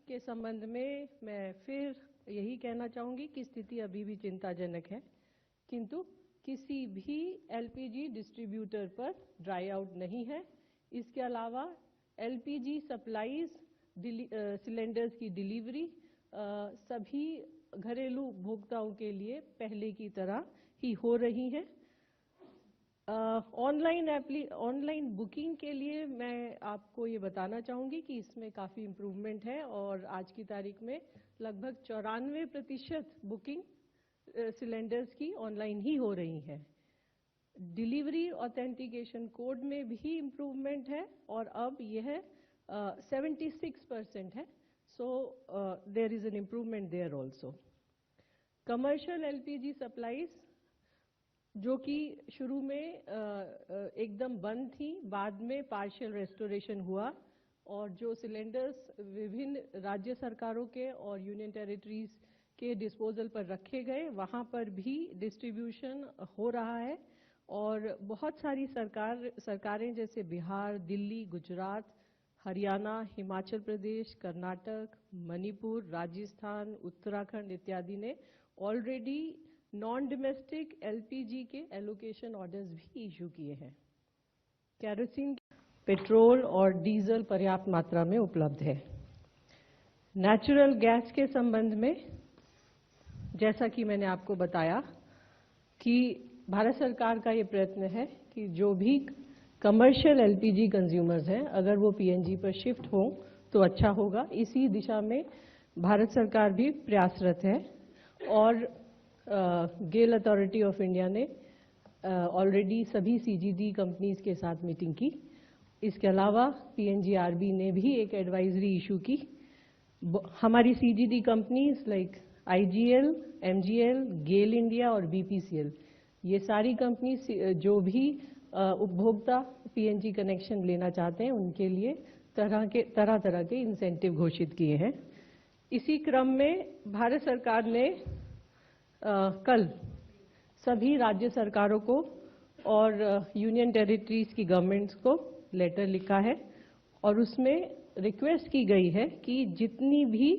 के संबंध में मैं फिर यही कहना चाहूँगी कि स्थिति अभी भी चिंताजनक है, किंतु किसी भी एलपीजी डिस्ट्रीब्यूटर पर ड्राई आउट नहीं है। इसके अलावा एलपीजी सप्लाईज सिलेंडर्स की डिलीवरी सभी घरेलू उपभोक्ताओं के लिए पहले की तरह ही हो रही है। ऑनलाइन बुकिंग के लिए मैं आपको ये बताना चाहूँगी कि इसमें काफ़ी इम्प्रूवमेंट है और आज की तारीख में लगभग 94% बुकिंग सिलेंडर्स की ऑनलाइन ही हो रही है। डिलीवरी ऑथेंटिकेशन कोड में भी इम्प्रूवमेंट है और अब यह 76% है। So there is an improvement there also. Commercial LPG supplies जो कि शुरू में एकदम बंद थी, बाद में पार्शियल रेस्टोरेशन हुआ और जो सिलेंडर्स विभिन्न राज्य सरकारों के और यूनियन टेरिटरीज के डिस्पोजल पर रखे गए, वहाँ पर भी डिस्ट्रीब्यूशन हो रहा है। और बहुत सारी सरकारें जैसे बिहार, दिल्ली, गुजरात, हरियाणा, हिमाचल प्रदेश, कर्नाटक, मणिपुर, राजस्थान, उत्तराखंड इत्यादि ने ऑलरेडी नॉन डोमेस्टिक एलपीजी के एलोकेशन ऑर्डर्स भी इशू किए हैं। केरोसिन, पेट्रोल और डीजल पर्याप्त मात्रा में उपलब्ध है। नेचुरल गैस के संबंध में जैसा कि मैंने आपको बताया कि भारत सरकार का ये प्रयत्न है कि जो भी कमर्शियल एलपीजी कंज्यूमर्स हैं, अगर वो पीएनजी पर शिफ्ट हों तो अच्छा होगा। इसी दिशा में भारत सरकार भी प्रयासरत है और गेल अथॉरिटी ऑफ इंडिया ने ऑलरेडी सभी सीजीडी कंपनीज के साथ मीटिंग की। इसके अलावा पीएनजीआरबी ने भी एक एडवाइजरी इशू की। हमारी CGD companies like IGL, MGL, GAIL India और बीपीसीएल, ये सारी कंपनीज जो भी उपभोक्ता पीएनजी कनेक्शन लेना चाहते हैं उनके लिए तरह तरह के इंसेंटिव घोषित किए हैं। इसी क्रम में भारत सरकार ने कल सभी राज्य सरकारों को और यूनियन टेरिटरीज की गवर्नमेंट्स को लेटर लिखा है और उसमें रिक्वेस्ट की गई है कि जितनी भी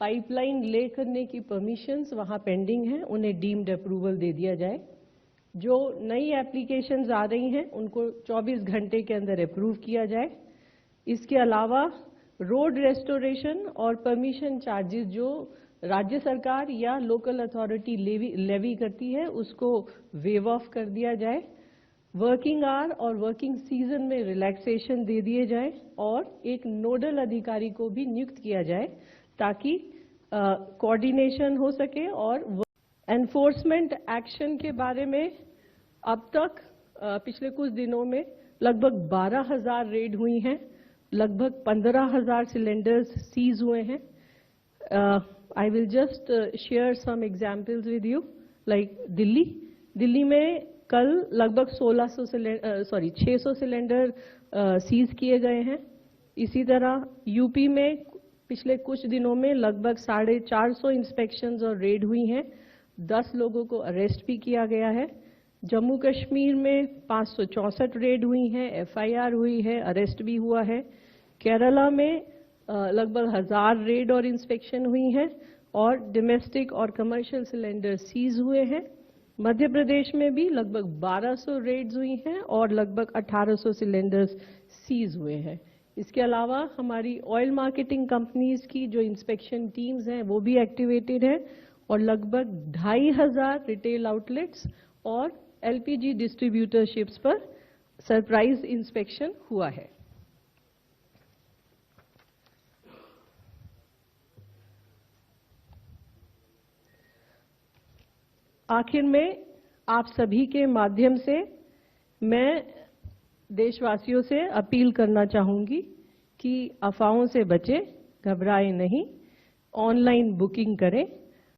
पाइपलाइन ले करने की परमिशंस वहाँ पेंडिंग हैं उन्हें डीम्ड अप्रूवल दे दिया जाए। जो नई एप्लीकेशंस आ रही हैं उनको 24 घंटे के अंदर अप्रूव किया जाए। इसके अलावा रोड रेस्टोरेशन और परमिशन चार्जेस जो राज्य सरकार या लोकल अथॉरिटी लेवी करती है उसको वेव ऑफ कर दिया जाए। वर्किंग आवर और वर्किंग सीजन में रिलैक्सेशन दे दिए जाए और एक नोडल अधिकारी को भी नियुक्त किया जाए ताकि कोऑर्डिनेशन हो सके। और एनफोर्समेंट एक्शन के बारे में अब तक पिछले कुछ दिनों में लगभग 12,000 रेड हुई हैं, लगभग 15,000 सिलेंडर्स सीज हुए हैं। I will just share some examples with you. Like Delhi में कल लगभग 600 सिलेंडर सीज किए गए हैं। इसी तरह यूपी में पिछले कुछ दिनों में लगभग 450 इंस्पेक्शंस और रेड हुई हैं। 10 लोगों को अरेस्ट भी किया गया है। जम्मू कश्मीर में 564 रेड हुई हैं, एफआईआर हुई है, अरेस्ट भी हुआ है। केरला में लगभग 1000 रेड और इंस्पेक्शन हुई हैं और डोमेस्टिक और कमर्शियल सिलेंडर सीज हुए हैं। मध्य प्रदेश में भी लगभग 1200 रेड्स हुई हैं और लगभग 1800 सिलेंडर्स सीज हुए हैं। इसके अलावा हमारी ऑयल मार्केटिंग कंपनीज की जो इंस्पेक्शन टीम्स हैं वो भी एक्टिवेटेड है और लगभग 2500 रिटेल आउटलेट्स और एलपीजी डिस्ट्रीब्यूटरशिप्स पर सरप्राइज इंस्पेक्शन हुआ है। आखिर में आप सभी के माध्यम से मैं देशवासियों से अपील करना चाहूँगी कि अफवाहों से बचें, घबराएं नहीं, ऑनलाइन बुकिंग करें।